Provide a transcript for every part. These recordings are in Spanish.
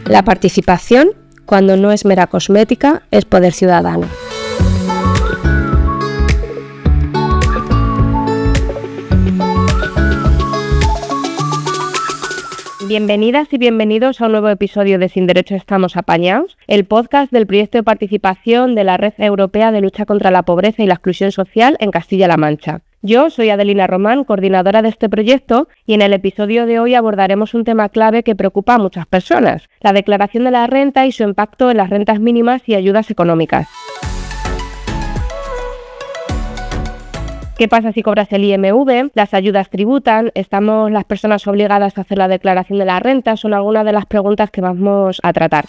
La participación, cuando no es mera cosmética, es poder ciudadano. Bienvenidas y bienvenidos a un nuevo episodio de Sin Derecho Estamos Apañados, el podcast del proyecto de participación de la Red Europea de Lucha contra la Pobreza y la Exclusión Social en Castilla-La Mancha. Yo soy Adelina Román, coordinadora de este proyecto, y en el episodio de hoy abordaremos un tema clave que preocupa a muchas personas, la declaración de la renta y su impacto en las rentas mínimas y ayudas económicas. ¿Qué pasa si cobras el IMV? ¿Las ayudas tributan? ¿Estamos las personas obligadas a hacer la declaración de la renta? Son algunas de las preguntas que vamos a tratar.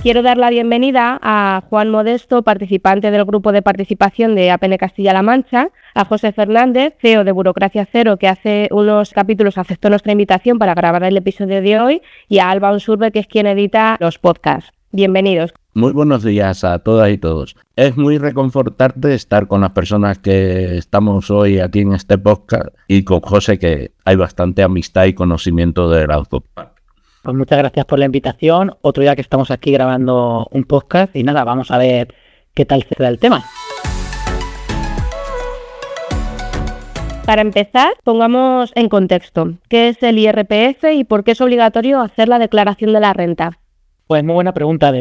Quiero dar la bienvenida a Juan Modesto, participante del grupo de participación de APN Castilla-La Mancha, a José Fernández, CEO de Burocracia Cero, que hace unos capítulos aceptó nuestra invitación para grabar el episodio de hoy, y a Alba Unsurbe, que es quien edita los podcasts. Bienvenidos. Muy buenos días a todas y todos. Es muy reconfortante estar con las personas que estamos hoy aquí en este podcast y con José, que hay bastante amistad y conocimiento del autopark. Pues muchas gracias por la invitación. Otro día que estamos aquí grabando un podcast y nada, vamos a ver qué tal se da el tema. Para empezar, pongamos en contexto qué es el IRPF y por qué es obligatorio hacer la declaración de la renta. Pues muy buena pregunta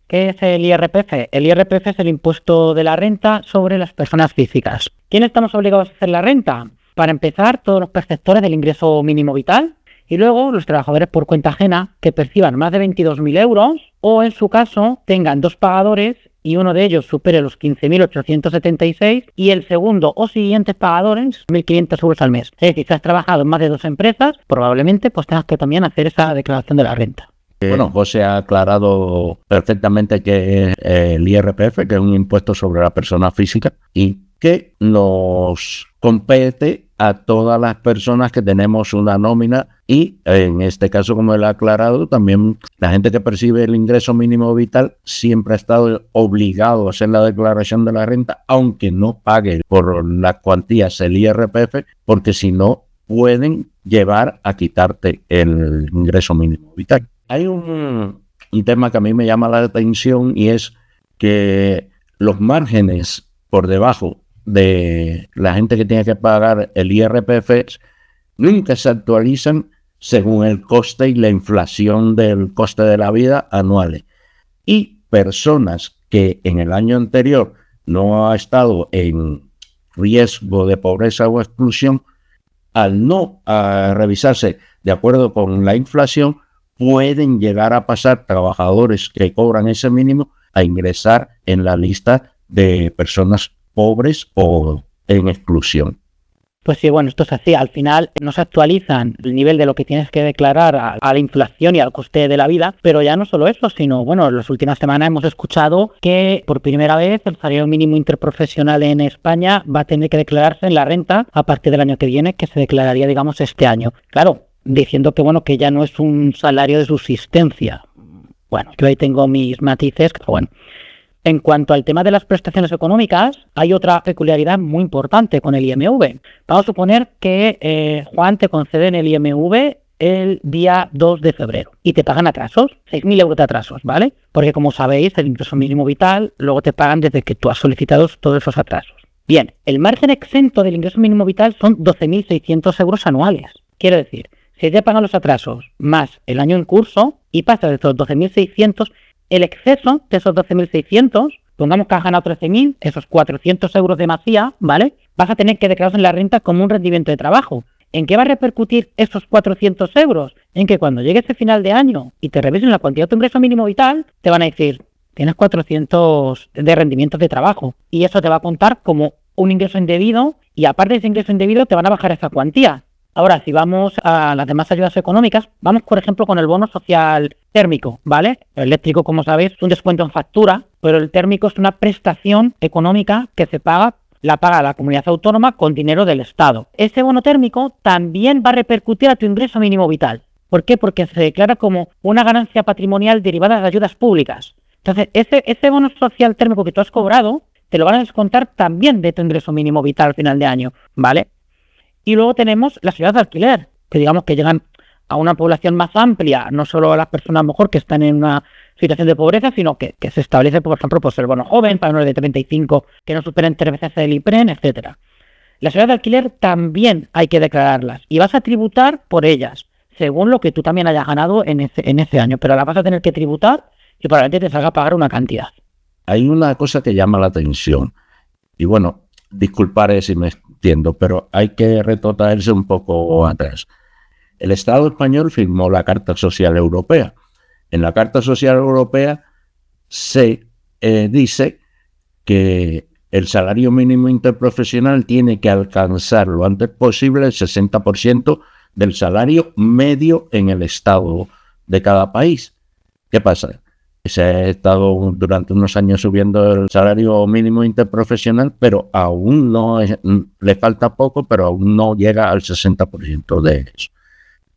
¿qué es el IRPF? El IRPF es el impuesto de la renta sobre las personas físicas. ¿Quién estamos obligados a hacer la renta? Para empezar, todos los perceptores del ingreso mínimo vital y luego los trabajadores por cuenta ajena que perciban más de 22.000 euros o, en su caso, tengan dos pagadores y uno de ellos supere los 15.876 y el segundo o siguientes pagadores 1.500 euros al mes. Es decir, si has trabajado en más de dos empresas, probablemente pues tengas que también hacer esa declaración de la renta. Bueno, José ha aclarado perfectamente que es el IRPF, que es un impuesto sobre la persona física y que nos compete a todas las personas que tenemos una nómina y, en este caso, como él ha aclarado, también la gente que percibe el ingreso mínimo vital siempre ha estado obligado a hacer la declaración de la renta, aunque no pague por las cuantías el IRPF, porque si no pueden llevar a quitarte el ingreso mínimo vital. Hay un tema que a mí me llama la atención y es que los márgenes por debajo de la gente que tiene que pagar el IRPF nunca se actualizan según el coste y la inflación del coste de la vida anuales. Y personas que en el año anterior no ha estado en riesgo de pobreza o exclusión, al no revisarse de acuerdo con la inflación, pueden llegar a pasar trabajadores que cobran ese mínimo a ingresar en la lista de personas pobres o en exclusión. Pues sí, bueno, esto es así. Al final no se actualizan el nivel de lo que tienes que declarar a la inflación y al coste de la vida, pero ya no solo eso, sino, bueno, en las últimas semanas hemos escuchado que por primera vez el salario mínimo interprofesional en España va a tener que declararse en la renta a partir del año que viene, que se declararía, digamos, este año. Claro, diciendo que, bueno, que ya no es un salario de subsistencia. Bueno, yo ahí tengo mis matices, pero bueno. En cuanto al tema de las prestaciones económicas, hay otra peculiaridad muy importante con el IMV. Vamos a suponer que, Juan, te conceden el IMV el día 2 de febrero y te pagan atrasos, 6.000 euros de atrasos, ¿vale? Porque, como sabéis, el ingreso mínimo vital luego te pagan desde que tú has solicitado todos esos atrasos. Bien, el margen exento del ingreso mínimo vital son 12.600 euros anuales. Quiero decir, si te pagan los atrasos más el año en curso y pasas de esos 12.600, el exceso de esos 12.600, pongamos que has ganado 13.000, esos 400 euros de masía, ¿vale? Vas a tener que declararse en la renta como un rendimiento de trabajo. ¿En qué va a repercutir esos 400 euros? En que cuando llegue ese final de año y te revisen la cuantía de tu ingreso mínimo vital, te van a decir, tienes 400 de rendimientos de trabajo. Y eso te va a contar como un ingreso indebido y aparte de ese ingreso indebido te van a bajar esa cuantía. Ahora, si vamos a las demás ayudas económicas, vamos, por ejemplo, con el bono social térmico, ¿vale? El eléctrico, como sabéis, es un descuento en factura, pero el térmico es una prestación económica que la paga la comunidad autónoma con dinero del Estado. Ese bono térmico también va a repercutir a tu ingreso mínimo vital. ¿Por qué? Porque se declara como una ganancia patrimonial derivada de ayudas públicas. Entonces, ese bono social térmico que tú has cobrado, te lo van a descontar también de tu ingreso mínimo vital al final de año, ¿vale? Y luego tenemos las ayudas de alquiler, que digamos que llegan a una población más amplia, no solo a las personas a lo mejor que están en una situación de pobreza, sino que se establece, por ejemplo, pues el bono joven para menores de 35 que no superen 3 veces el IPREN, etcétera. Las ayudas de alquiler también hay que declararlas y vas a tributar por ellas, según lo que tú también hayas ganado en ese año, pero las vas a tener que tributar y probablemente te salga a pagar una cantidad. Hay una cosa que llama la atención, y bueno, disculparé si me extiendo, pero hay que retrotraerse un poco atrás. El Estado español firmó la Carta Social Europea. En la Carta Social Europea se dice que el salario mínimo interprofesional tiene que alcanzar lo antes posible el 60% del salario medio en el Estado de cada país. ¿Qué pasa? Se ha estado durante unos años subiendo el salario mínimo interprofesional, pero aún no le falta poco, pero aún no llega al 60% de eso.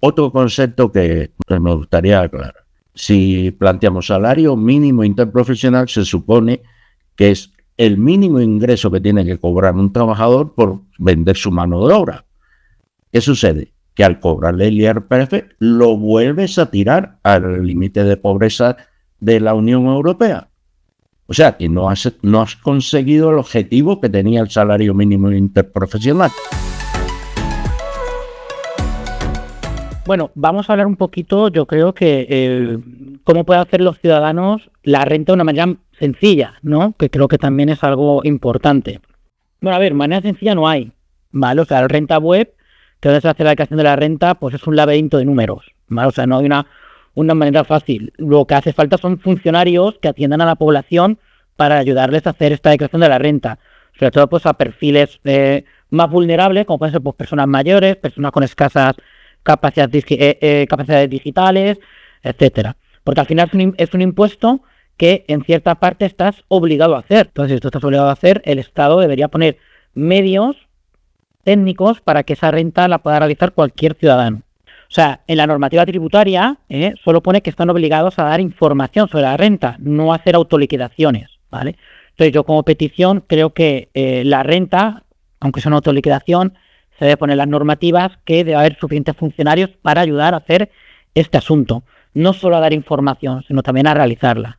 Otro concepto que me gustaría aclarar. Si planteamos salario mínimo interprofesional, se supone que es el mínimo ingreso que tiene que cobrar un trabajador por vender su mano de obra. ¿Qué sucede? Que al cobrarle el IRPF lo vuelves a tirar al límite de pobreza de la Unión Europea. O sea que no has conseguido el objetivo que tenía el salario mínimo interprofesional. Bueno, vamos a hablar un poquito, yo creo que cómo pueden hacer los ciudadanos la renta de una manera sencilla, ¿no? Que creo que también es algo importante. Bueno, a ver, manera sencilla no hay, ¿vale? O sea, la renta web, que donde se hace la declaración de la renta, pues es un laberinto de números, ¿vale? O sea, no hay una manera fácil. Lo que hace falta son funcionarios que atiendan a la población para ayudarles a hacer esta declaración de la renta, sobre todo pues a perfiles más vulnerables, como pueden ser pues, personas mayores, personas con escasas capacidades digitales, etcétera. Porque al final es un impuesto que en cierta parte estás obligado a hacer. Entonces, si tú estás obligado a hacer, el Estado debería poner medios técnicos para que esa renta la pueda realizar cualquier ciudadano. O sea, en la normativa tributaria solo pone que están obligados a dar información sobre la renta, no a hacer autoliquidaciones, ¿vale? Entonces, yo como petición creo que la renta, aunque sea una autoliquidación, se debe poner las normativas que debe haber suficientes funcionarios para ayudar a hacer este asunto. No solo a dar información, sino también a realizarla.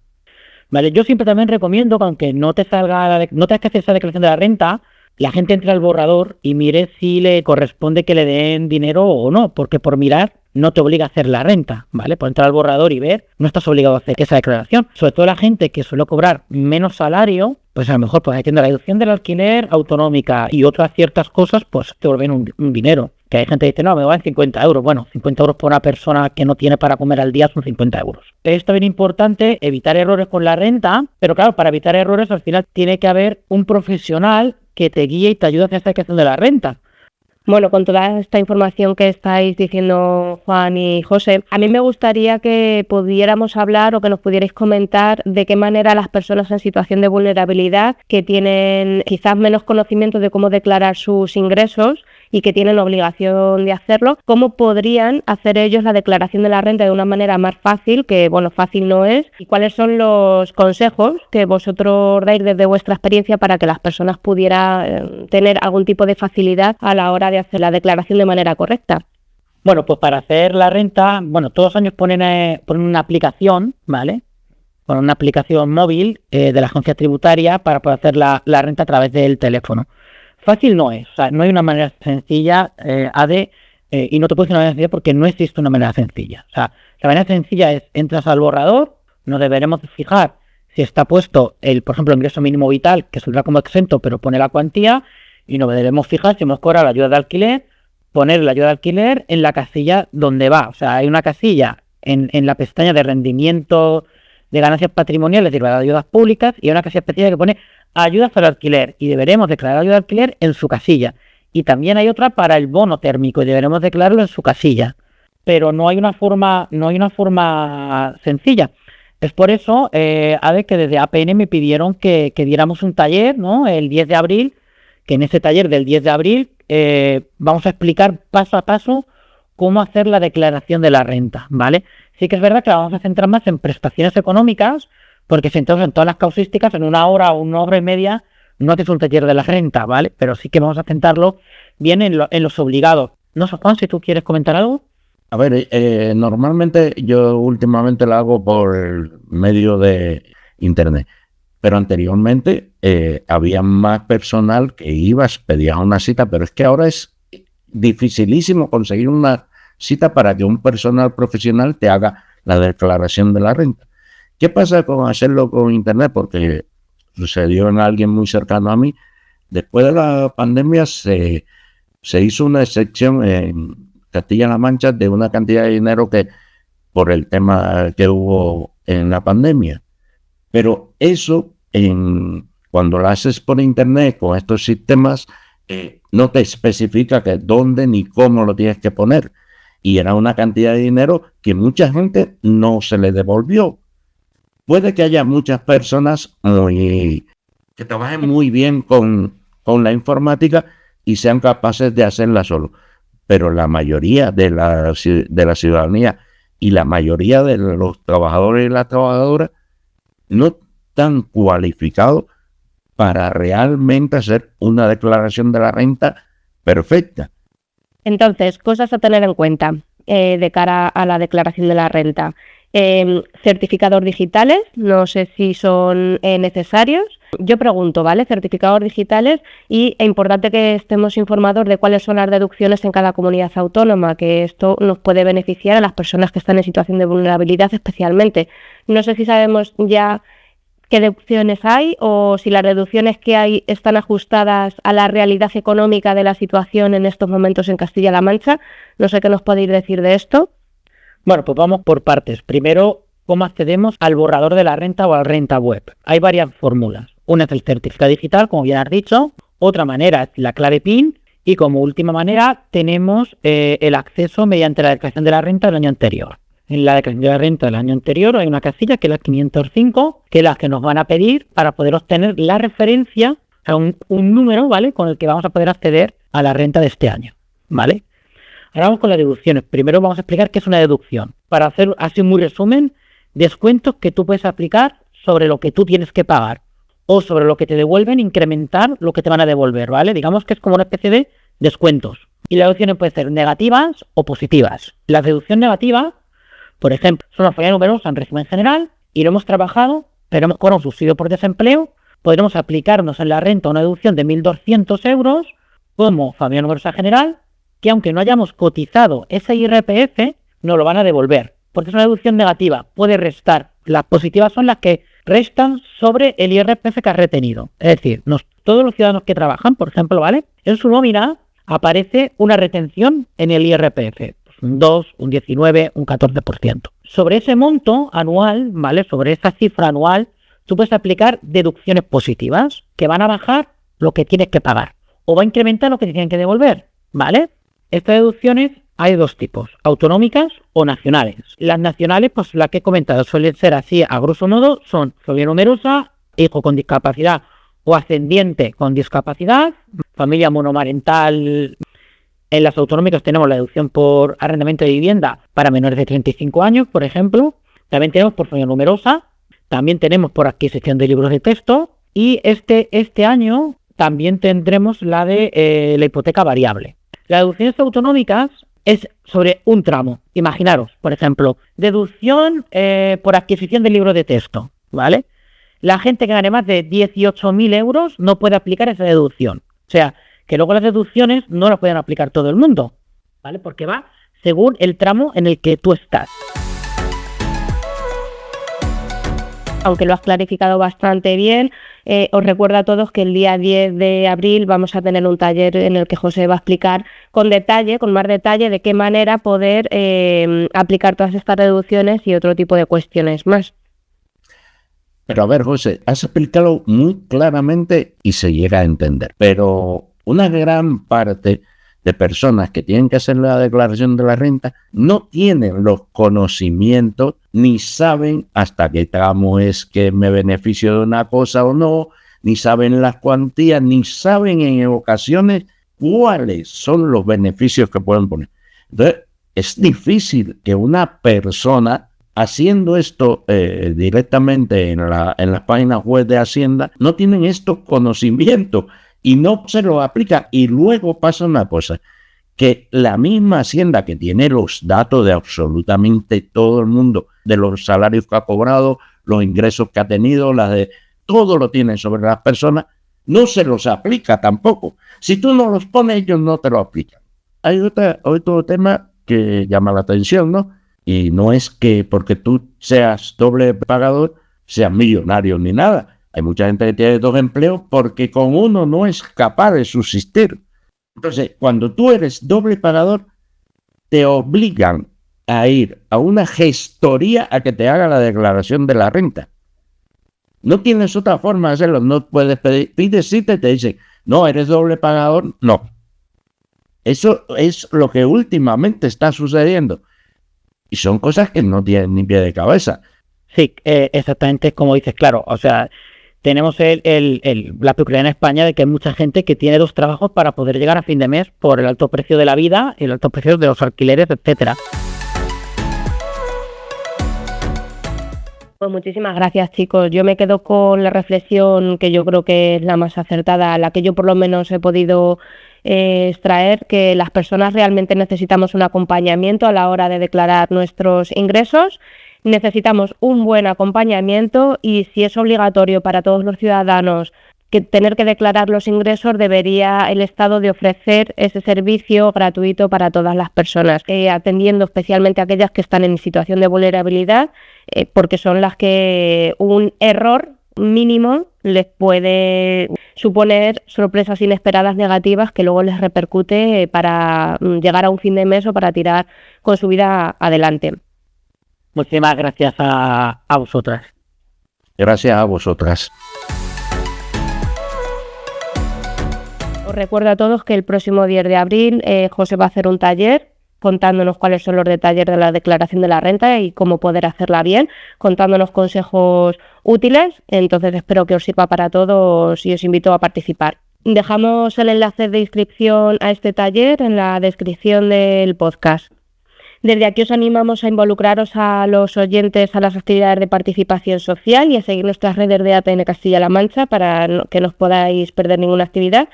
Vale, yo siempre también recomiendo que aunque no tengas que hacer esa declaración de la renta, la gente entre al borrador y mire si le corresponde que le den dinero o no, porque por mirar no te obliga a hacer la renta, ¿vale? Por entrar al borrador y ver, no estás obligado a hacer esa declaración. Sobre todo la gente que suele cobrar menos salario, pues a lo mejor pues haciendo la deducción del alquiler autonómica y otras ciertas cosas, pues te vuelven un dinero. Que hay gente que dice, no, me valen 50 euros. Bueno, 50 euros por una persona que no tiene para comer al día son 50 euros. Es también importante evitar errores con la renta, pero claro, para evitar errores al final tiene que haber un profesional que te guíe y te ayude a hacer esta declaración de la renta. Bueno, con toda esta información que estáis diciendo Juan y José, a mí me gustaría que pudiéramos hablar o que nos pudierais comentar de qué manera las personas en situación de vulnerabilidad que tienen quizás menos conocimiento de cómo declarar sus ingresos y que tienen obligación de hacerlo, cómo podrían hacer ellos la declaración de la renta de una manera más fácil, que bueno, fácil no es, y cuáles son los consejos que vosotros dais desde vuestra experiencia para que las personas pudieran tener algún tipo de facilidad a la hora de hacer la declaración de manera correcta. Bueno, pues para hacer la renta, bueno, todos los años ponen una aplicación, ¿vale? Ponen una aplicación móvil de la agencia tributaria para poder hacer la renta a través del teléfono. Fácil no es, o sea, no hay una manera sencilla, y no te puedo decir una manera sencilla porque no existe una manera sencilla. O sea, la manera sencilla es, entras al borrador, nos deberemos fijar si está puesto por ejemplo, el ingreso mínimo vital, que saldrá como exento, pero pone la cuantía, y nos deberemos fijar si hemos cobrado la ayuda de alquiler, poner la ayuda de alquiler en la casilla donde va. O sea, hay una casilla en la pestaña de rendimiento de ganancias patrimoniales derivadas de ayudas públicas, y hay una casilla específica que pone ayudas al alquiler, y deberemos declarar ayuda al alquiler en su casilla. Y también hay otra para el bono térmico, y deberemos declararlo en su casilla. Pero no hay una forma sencilla. Es por eso, que desde APN me pidieron que diéramos un taller, ¿no? El 10 de abril, que en ese taller del 10 de abril vamos a explicar paso a paso cómo hacer la declaración de la renta, ¿vale? Sí que es verdad que la vamos a centrar más en prestaciones económicas, porque si entramos en todas las causísticas, en una hora o una hora y media, no haces un taller de la renta, ¿vale? Pero sí que vamos a centrarlo bien en los obligados. No sé, Juan, si tú quieres comentar algo. A ver, normalmente yo últimamente lo hago por medio de internet, pero anteriormente había más personal que ibas, pedías una cita, pero es que ahora es dificilísimo conseguir una cita para que un personal profesional te haga la declaración de la renta. ¿Qué pasa con hacerlo con internet? Porque sucedió en alguien muy cercano a mí. Después de la pandemia se hizo una excepción en Castilla-La Mancha de una cantidad de dinero que por el tema que hubo en la pandemia. Pero eso, cuando lo haces por internet con estos sistemas, no te especifica que dónde ni cómo lo tienes que poner. Y era una cantidad de dinero que mucha gente no se le devolvió. Puede que haya muchas personas que trabajen muy bien con la informática y sean capaces de hacerla solo. Pero la mayoría de la ciudadanía y la mayoría de los trabajadores y las trabajadoras no están cualificados para realmente hacer una declaración de la renta perfecta. Entonces, cosas a tener en cuenta de cara a la declaración de la renta. Certificados digitales, no sé si son necesarios. Yo pregunto, ¿vale? Certificados digitales y es importante que estemos informados de cuáles son las deducciones en cada comunidad autónoma, que esto nos puede beneficiar a las personas que están en situación de vulnerabilidad especialmente. No sé si sabemos ya qué deducciones hay o si las deducciones que hay están ajustadas a la realidad económica de la situación en estos momentos en Castilla-La Mancha. No sé qué nos podéis decir de esto. Bueno, pues vamos por partes. Primero, ¿cómo accedemos al borrador de la renta o a la renta web? Hay varias fórmulas. Una es el certificado digital, como bien has dicho. Otra manera es la clave PIN. Y como última manera tenemos el acceso mediante la declaración de la renta del año anterior. En la declaración de la renta del año anterior hay una casilla que es la 505, que es la que nos van a pedir para poder obtener la referencia a un número, ¿vale?, con el que vamos a poder acceder a la renta de este año, ¿vale? Ahora vamos con las deducciones. Primero vamos a explicar qué es una deducción. Para hacer así muy resumen, descuentos que tú puedes aplicar sobre lo que tú tienes que pagar o sobre lo que te devuelven, incrementar lo que te van a devolver, ¿vale? Digamos que es como una especie de descuentos. Y las deducciones pueden ser negativas o positivas. La deducción negativa, por ejemplo, son una familia numerosa en régimen general y lo hemos trabajado, pero hemos cobrado un subsidio por desempleo. Podremos aplicarnos en la renta una deducción de 1.200 euros como familia numerosa general, que aunque no hayamos cotizado ese IRPF, nos lo van a devolver, porque es una deducción negativa, puede restar. Las positivas son las que restan sobre el IRPF que has retenido. Es decir, todos los ciudadanos que trabajan, por ejemplo, ¿vale?, en su nómina aparece una retención en el IRPF, un 2, un 19, un 14%. Sobre ese monto anual, ¿vale?, sobre esa cifra anual, tú puedes aplicar deducciones positivas que van a bajar lo que tienes que pagar o va a incrementar lo que te tienen que devolver, ¿vale? Estas deducciones hay dos tipos, autonómicas o nacionales. Las nacionales, pues las que he comentado, suelen ser así, a grosso modo, son familia numerosa, hijo con discapacidad o ascendiente con discapacidad, familia monomarental. En las autonómicas tenemos la deducción por arrendamiento de vivienda para menores de 35 años, por ejemplo. También tenemos por familia numerosa, también tenemos por adquisición de libros de texto y este año también tendremos la de la hipoteca variable. Las deducciones autonómicas es sobre un tramo. Imaginaros, por ejemplo, deducción por adquisición de libros de texto, ¿vale? La gente que gane más de 18.000 euros no puede aplicar esa deducción. O sea, que luego las deducciones no las pueden aplicar todo el mundo, ¿vale? Porque va según el tramo en el que tú estás. Aunque lo has clarificado bastante bien, os recuerdo a todos que el día 10 de abril vamos a tener un taller en el que José va a explicar con más detalle, de qué manera poder aplicar todas estas reducciones y otro tipo de cuestiones más. Pero a ver, José, has explicado muy claramente y se llega a entender. Pero una gran parte de personas que tienen que hacer la declaración de la renta no tienen los conocimientos ni saben hasta qué tramo es que me beneficio de una cosa o no, ni saben las cuantías, ni saben en ocasiones cuáles son los beneficios que pueden poner. Entonces, es difícil que una persona haciendo esto directamente en las páginas web de Hacienda no tienen estos conocimientos y no se lo aplica. Y luego pasa una cosa, que la misma Hacienda, que tiene los datos de absolutamente todo el mundo, de los salarios que ha cobrado, los ingresos que ha tenido, todo lo tienen sobre las personas, no se los aplica tampoco. Si tú no los pones, ellos no te lo aplican. Hay otro tema que llama la atención, ¿no? Y no es que porque tú seas doble pagador, seas millonario ni nada. Hay mucha gente que tiene 2 empleos porque con uno no es capaz de subsistir. Entonces, cuando tú eres doble pagador, te obligan a ir a una gestoría a que te haga la declaración de la renta. No tienes otra forma de hacerlo, no puedes pedir, pides cita y te dicen, no, eres doble pagador, no. Eso es lo que últimamente está sucediendo. Y son cosas que no tienen ni pie de cabeza. Sí, exactamente como dices, claro, o sea, tenemos la peculiaridad en España de que hay mucha gente que tiene 2 trabajos para poder llegar a fin de mes por el alto precio de la vida, el alto precio de los alquileres, etcétera. Pues muchísimas gracias, chicos. Yo me quedo con la reflexión que yo creo que es la más acertada, la que yo por lo menos he podido extraer, que las personas realmente necesitamos un acompañamiento a la hora de declarar nuestros ingresos. Necesitamos un buen acompañamiento y si es obligatorio para todos los ciudadanos tener que declarar los ingresos, debería el Estado de ofrecer ese servicio gratuito para todas las personas, atendiendo especialmente a aquellas que están en situación de vulnerabilidad, porque son las que un error mínimo les puede suponer sorpresas inesperadas negativas que luego les repercute para llegar a un fin de mes o para tirar con su vida adelante. Muchísimas gracias a vosotras. Gracias a vosotras. Os recuerdo a todos que el próximo 10 de abril José va a hacer un taller contándonos cuáles son los detalles de la declaración de la renta y cómo poder hacerla bien, contándonos consejos útiles. Entonces espero que os sirva para todos y os invito a participar. Dejamos el enlace de inscripción a este taller en la descripción del podcast. Desde aquí os animamos a involucraros a los oyentes a las actividades de participación social y a seguir nuestras redes de APN Castilla-La Mancha para que no os podáis perder ninguna actividad.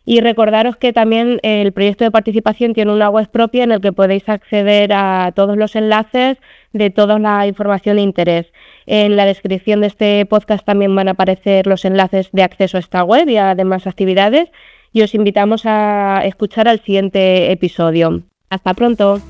Y recordaros que también el proyecto de participación tiene una web propia en el que podéis acceder a todos los enlaces de toda la información de interés. En la descripción de este podcast también van a aparecer los enlaces de acceso a esta web y a demás actividades. Y os invitamos a escuchar al siguiente episodio. ¡Hasta pronto!